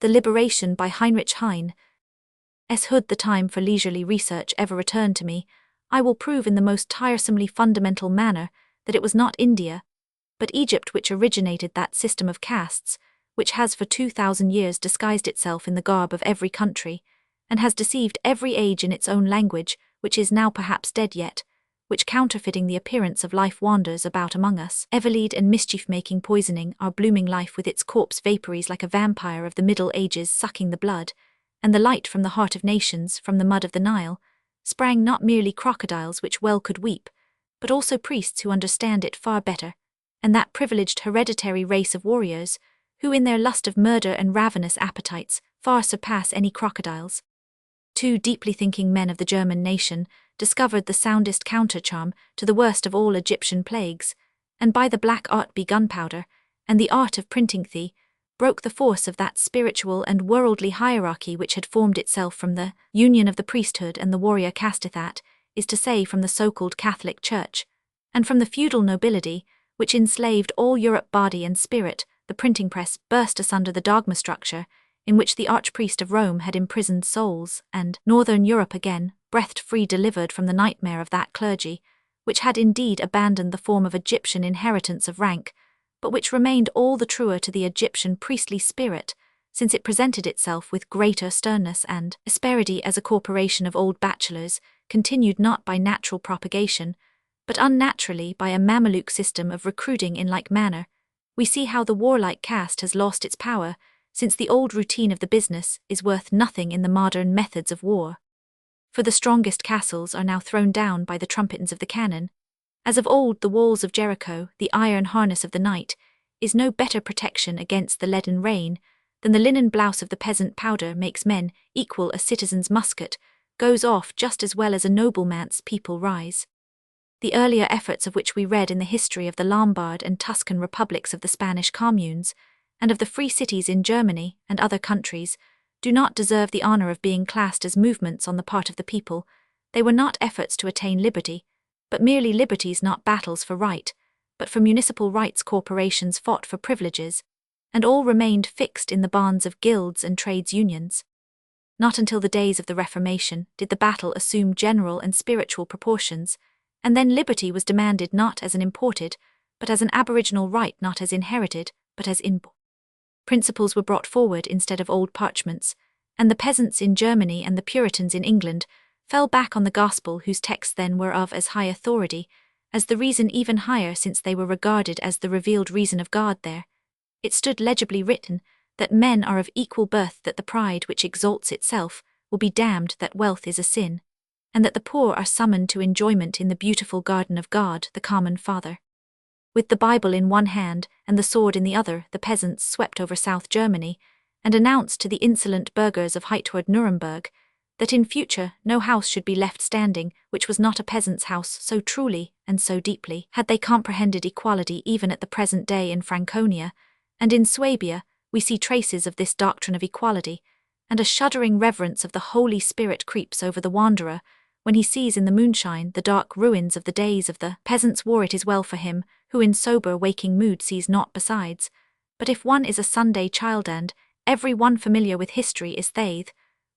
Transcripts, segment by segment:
The Liberation by Heinrich Heine. Hood the time for leisurely research ever returned to me, I will prove in the most tiresomely fundamental manner that it was not India, but Egypt which originated that system of castes, which has for 2,000 years disguised itself in the garb of every country, and has deceived every age in its own language, which is now perhaps dead yet, which counterfeiting the appearance of life wanders about among us, eviled and mischief-making, poisoning our blooming life with its corpse vapories like a vampire of the Middle Ages, sucking the blood, and the light from the heart of nations, from the mud of the Nile, sprang not merely crocodiles which well could weep, but also priests who understand it far better, and that privileged hereditary race of warriors, who in their lust of murder and ravenous appetites far surpass any crocodiles. Two deeply thinking men of the German nation discovered the soundest countercharm to the worst of all Egyptian plagues, and by the black art be gunpowder, and the art of printing thee, broke the force of that spiritual and worldly hierarchy which had formed itself from the union of the priesthood and the warrior caste, that is to say from the so-called Catholic Church, and from the feudal nobility, which enslaved all Europe body and spirit. The printing press burst asunder the dogma structure, in which the archpriest of Rome had imprisoned souls, and northern Europe again, breathed free, delivered from the nightmare of that clergy, which had indeed abandoned the form of Egyptian inheritance of rank, but which remained all the truer to the Egyptian priestly spirit, since it presented itself with greater sternness and asperity as a corporation of old bachelors, continued not by natural propagation, but unnaturally by a Mameluke system of recruiting in like manner. We see how the warlike caste has lost its power, since the old routine of the business is worth nothing in the modern methods of war. For the strongest castles are now thrown down by the trumpetings of the cannon. As of old the walls of Jericho, the iron harness of the knight, is no better protection against the leaden rain than the linen blouse of the peasant. Powder makes men equal, a citizen's musket goes off just as well as a nobleman's people rise. The earlier efforts of which we read in the history of the Lombard and Tuscan republics, of the Spanish communes, and of the free cities in Germany and other countries, do not deserve the honor of being classed as movements on the part of the people. They were not efforts to attain liberty, but merely liberties, not battles for right, but for municipal rights. Corporations fought for privileges, and all remained fixed in the bonds of guilds and trades unions. Not until the days of the Reformation did the battle assume general and spiritual proportions, and then liberty was demanded not as an imported, but as an aboriginal right, not as inherited, but as inborn. Principles were brought forward instead of old parchments, and the peasants in Germany and the Puritans in England fell back on the gospel, whose texts then were of as high authority, as the reason even higher, since they were regarded as the revealed reason of God. There it stood legibly written that men are of equal birth, that the pride which exalts itself will be damned, that wealth is a sin, and that the poor are summoned to enjoyment in the beautiful garden of God, the common Father. With the Bible in one hand and the sword in the other, the peasants swept over South Germany, and announced to the insolent burghers of Heitward Nuremberg that in future no house should be left standing which was not a peasant's house. So truly and so deeply had they comprehended equality. Even at the present day in Franconia and in Swabia we see traces of this doctrine of equality, and a shuddering reverence of the Holy Spirit creeps over the wanderer when he sees in the moonshine the dark ruins of the days of the peasants' war. It is well for him who in sober waking mood sees naught besides. But if one is a Sunday child, and every one familiar with history is thathe,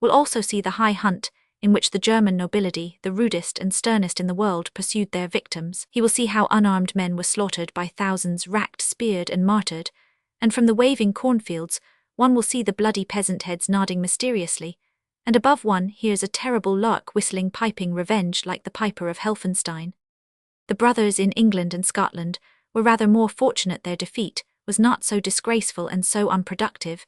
will also see the high hunt in which the German nobility, the rudest and sternest in the world, pursued their victims. He will see how unarmed men were slaughtered by thousands, racked, speared and martyred, and from the waving cornfields one will see the bloody peasant heads nodding mysteriously, and above one hears a terrible lark whistling, piping revenge like the piper of Helfenstein. The brothers in England and Scotland were rather more fortunate. Their defeat was not so disgraceful and so unproductive,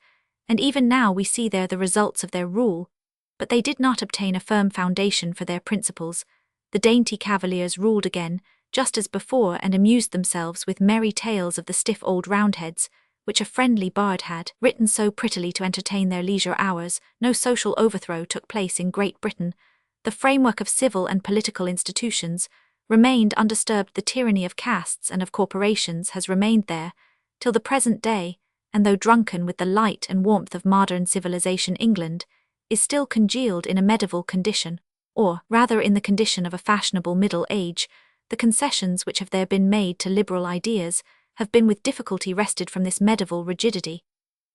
and even now we see there the results of their rule, but they did not obtain a firm foundation for their principles. The dainty cavaliers ruled again, just as before, and amused themselves with merry tales of the stiff old Roundheads, which a friendly bard had written so prettily to entertain their leisure hours. No social overthrow took place in Great Britain. The framework of civil and political institutions remained undisturbed. The tyranny of castes and of corporations has remained there till the present day, and though drunken with the light and warmth of modern civilization, England is still congealed in a medieval condition, or rather in the condition of a fashionable middle age. The concessions which have there been made to liberal ideas have been with difficulty wrested from this medieval rigidity.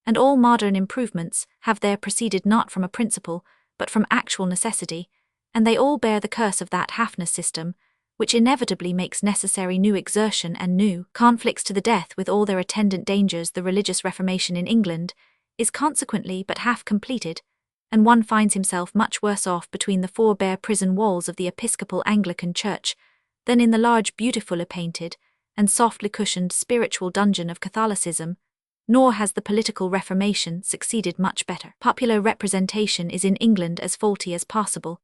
and all modern improvements have there proceeded not from a principle, but from actual necessity, and they all bear the curse of that halfness system, which inevitably makes necessary new exertion and new conflicts to the death with all their attendant dangers. The religious reformation in England is consequently but half completed, and one finds himself much worse off between the four bare prison walls of the Episcopal Anglican Church than in the large, beautifully painted, and softly cushioned spiritual dungeon of Catholicism, nor has the political reformation succeeded much better. Popular representation is in England as faulty as possible,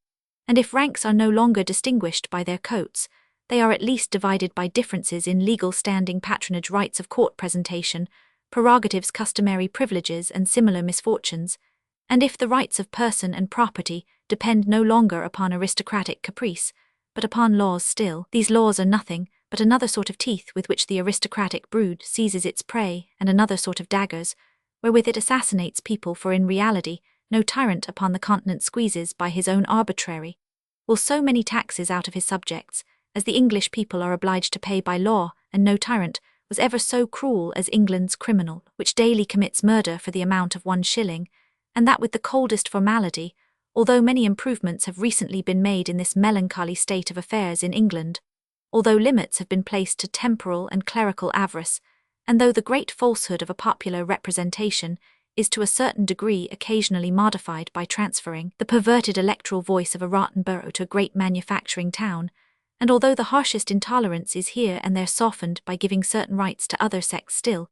and if ranks are no longer distinguished by their coats, they are at least divided by differences in legal standing, patronage, rights of court presentation, prerogatives, customary privileges, and similar misfortunes, and if the rights of person and property depend no longer upon aristocratic caprice, but upon laws still, these laws are nothing but another sort of teeth with which the aristocratic brood seizes its prey, and another sort of daggers wherewith it assassinates people, for in reality no tyrant upon the continent squeezes by his own arbitrary will so many taxes out of his subjects as the English people are obliged to pay by law, and no tyrant was ever so cruel as England's criminal, which daily commits murder for the amount of 1 shilling, and that with the coldest formality, although many improvements have recently been made in this melancholy state of affairs in England, although limits have been placed to temporal and clerical avarice, and though the great falsehood of a popular representation is to a certain degree occasionally modified by transferring the perverted electoral voice of a rotten borough to a great manufacturing town, and although the harshest intolerance is here and there softened by giving certain rights to other sects still,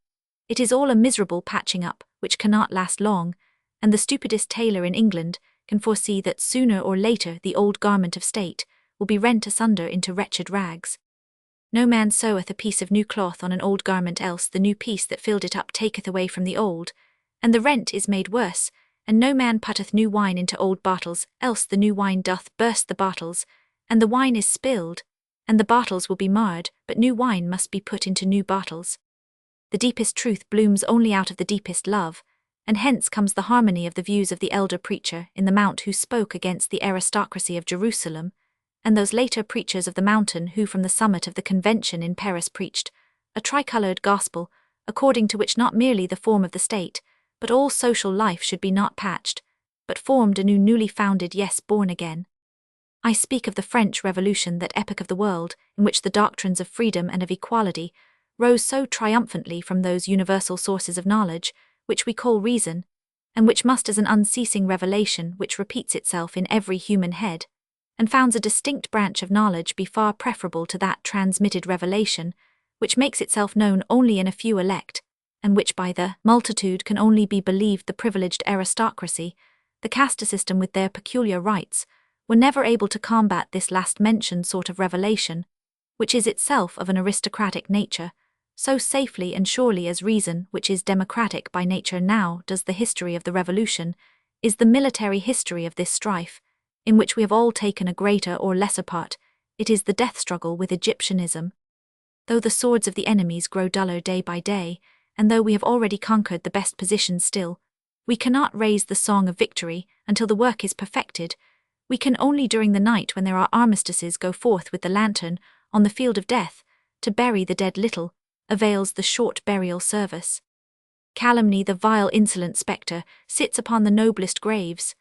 it is all a miserable patching up which cannot last long, and the stupidest tailor in England can foresee that sooner or later the old garment of state will be rent asunder into wretched rags. No man seweth a piece of new cloth on an old garment, else the new piece that filled it up taketh away from the old, and the rent is made worse, and no man putteth new wine into old bottles, else the new wine doth burst the bottles, and the wine is spilled, and the bottles will be marred, but new wine must be put into new bottles. The deepest truth blooms only out of the deepest love, and hence comes the harmony of the views of the elder preacher in the Mount who spoke against the aristocracy of Jerusalem, and those later preachers of the mountain who from the summit of the convention in Paris preached a tricoloured gospel, according to which not merely the form of the state, but all social life should be not patched, but formed anew, newly founded, yes, born again. I speak of the French Revolution, that epoch of the world in which the doctrines of freedom and of equality rose so triumphantly from those universal sources of knowledge which we call reason, and which must as an unceasing revelation which repeats itself in every human head, and founds a distinct branch of knowledge, be far preferable to that transmitted revelation which makes itself known only in a few elect, and which by the multitude can only be believed. The privileged aristocracy, the caste system with their peculiar rights, were never able to combat this last-mentioned sort of revelation, which is itself of an aristocratic nature, so safely and surely as reason, which is democratic by nature. Now does the history of the Revolution is the military history of this strife, in which we have all taken a greater or lesser part. It is the death struggle with Egyptianism. Though the swords of the enemies grow duller day by day, and though we have already conquered the best positions still, we cannot raise the song of victory until the work is perfected. We can only during the night, when there are armistices, go forth with the lantern on the field of death to bury the dead. Little avails the short burial service. Calumny, the vile insolent spectre, sits upon the noblest graves.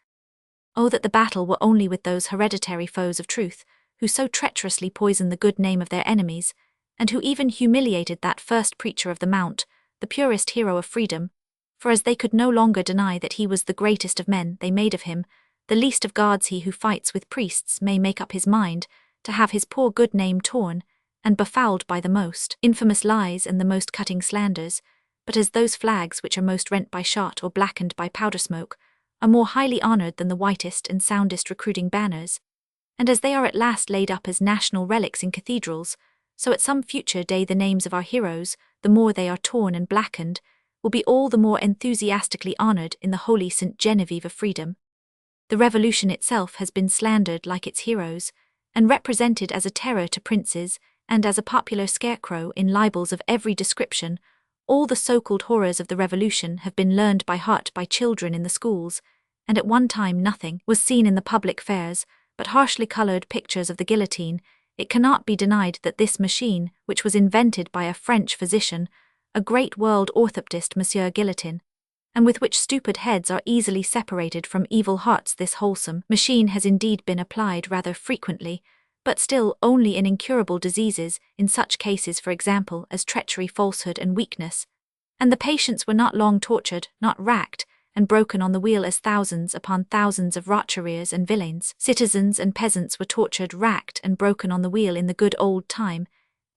Oh, that the battle were only with those hereditary foes of truth, who so treacherously poisoned the good name of their enemies, and who even humiliated that first preacher of the Mount, the purest hero of freedom, for as they could no longer deny that he was the greatest of men, they made of him the least of gods. He who fights with priests may make up his mind to have his poor good name torn and befouled by the most infamous lies and the most cutting slanders, but as those flags which are most rent by shot or blackened by powder smoke are more highly honoured than the whitest and soundest recruiting banners, and as they are at last laid up as national relics in cathedrals, so at some future day the names of our heroes, the more they are torn and blackened, will be all the more enthusiastically honoured in the holy St. Genevieve of freedom. The Revolution itself has been slandered like its heroes, and represented as a terror to princes, and as a popular scarecrow in libels of every description. All the so-called horrors of the Revolution have been learned by heart by children in the schools, and at one time nothing was seen in the public fairs but harshly coloured pictures of the guillotine. It cannot be denied that this machine, which was invented by a French physician, a great world orthoptist, Monsieur Guillotin, and with which stupid heads are easily separated from evil hearts. This wholesome machine has indeed been applied rather frequently, but still only in incurable diseases, in such cases, for example, as treachery, falsehood, and weakness. And the patients were not long tortured, not racked, and broken on the wheel as thousands upon thousands of roturiers and villains, citizens and peasants were tortured, racked, and broken on the wheel in the good old time.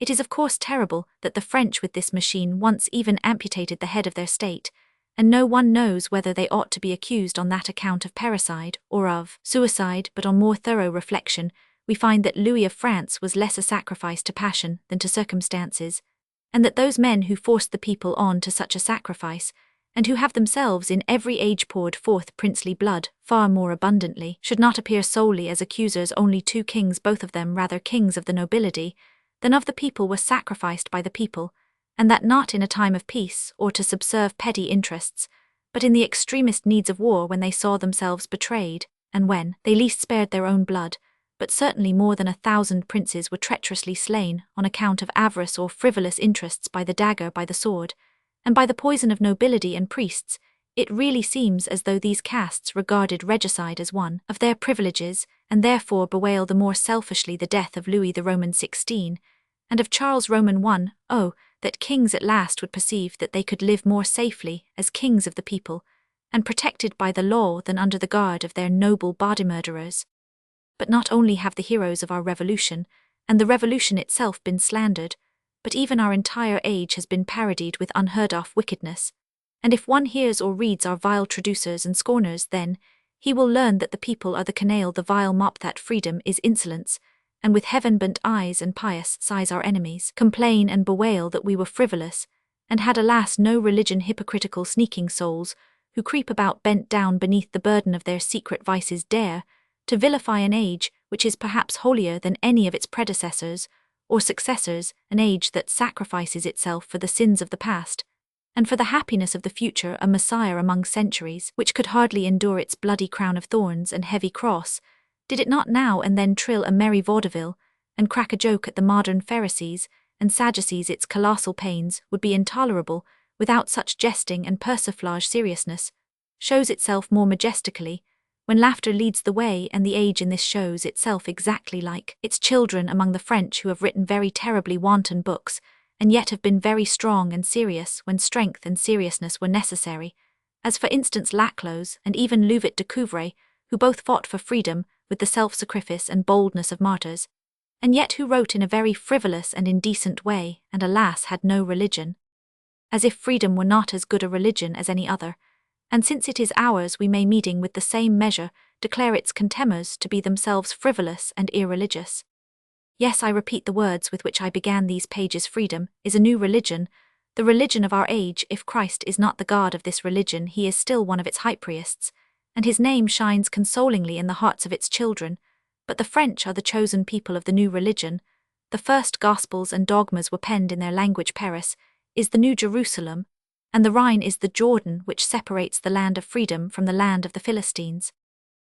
It is of course terrible that the French with this machine once even amputated the head of their state, and no one knows whether they ought to be accused on that account of parricide or of suicide, but on more thorough reflection, we find that Louis of France was less a sacrifice to passion than to circumstances, and that those men who forced the people on to such a sacrifice, and who have themselves in every age poured forth princely blood far more abundantly, should not appear solely as accusers. Only two kings, both of them rather kings of the nobility than of the people, were sacrificed by the people, and that not in a time of peace or to subserve petty interests, but in the extremest needs of war, when they saw themselves betrayed, and when they least spared their own blood. But certainly more than 1,000 princes were treacherously slain on account of avarice or frivolous interests, by the dagger, by the sword, and by the poison of nobility and priests. It really seems as though these castes regarded regicide as one of their privileges, and therefore bewail the more selfishly the death of Louis the Roman XVI, and of Charles Roman I. Oh, that kings at last would perceive that they could live more safely as kings of the people, and protected by the law, than under the guard of their noble body murderers. But not only have the heroes of our revolution, and the revolution itself, been slandered, but even our entire age has been parodied with unheard-of wickedness. And if one hears or reads our vile traducers and scorners, then he will learn that the people are the canaille, the vile mop, that freedom is insolence, and with heaven-bent eyes and pious sighs our enemies complain and bewail that we were frivolous, and had alas no religion, hypocritical sneaking souls, who creep about bent down beneath the burden of their secret vices, dare to vilify an age which is perhaps holier than any of its predecessors or successors, an age that sacrifices itself for the sins of the past, and for the happiness of the future, a Messiah among centuries, which could hardly endure its bloody crown of thorns and heavy cross, did it not now and then trill a merry vaudeville, and crack a joke at the modern Pharisees and Sadducees. Its colossal pains would be intolerable without such jesting, and persiflage, seriousness, shows itself more majestically when laughter leads the way, and the age in this shows itself exactly like its children among the French, who have written very terribly wanton books, and yet have been very strong and serious when strength and seriousness were necessary, as for instance Laclos and even Louvit de Couvray, who both fought for freedom with the self-sacrifice and boldness of martyrs, and yet who wrote in a very frivolous and indecent way, and alas had no religion. As if freedom were not as good a religion as any other, and since it is ours, we may, meeting with the same measure, declare its contemners to be themselves frivolous and irreligious. Yes, I repeat the words with which I began these pages. Freedom is a new religion, the religion of our age. If Christ is not the God of this religion, he is still one of its high priests, and his name shines consolingly in the hearts of its children. But the French are the chosen people of the new religion. The first Gospels and dogmas were penned in their language. Paris is the New Jerusalem, and the Rhine is the Jordan which separates the land of freedom from the land of the Philistines.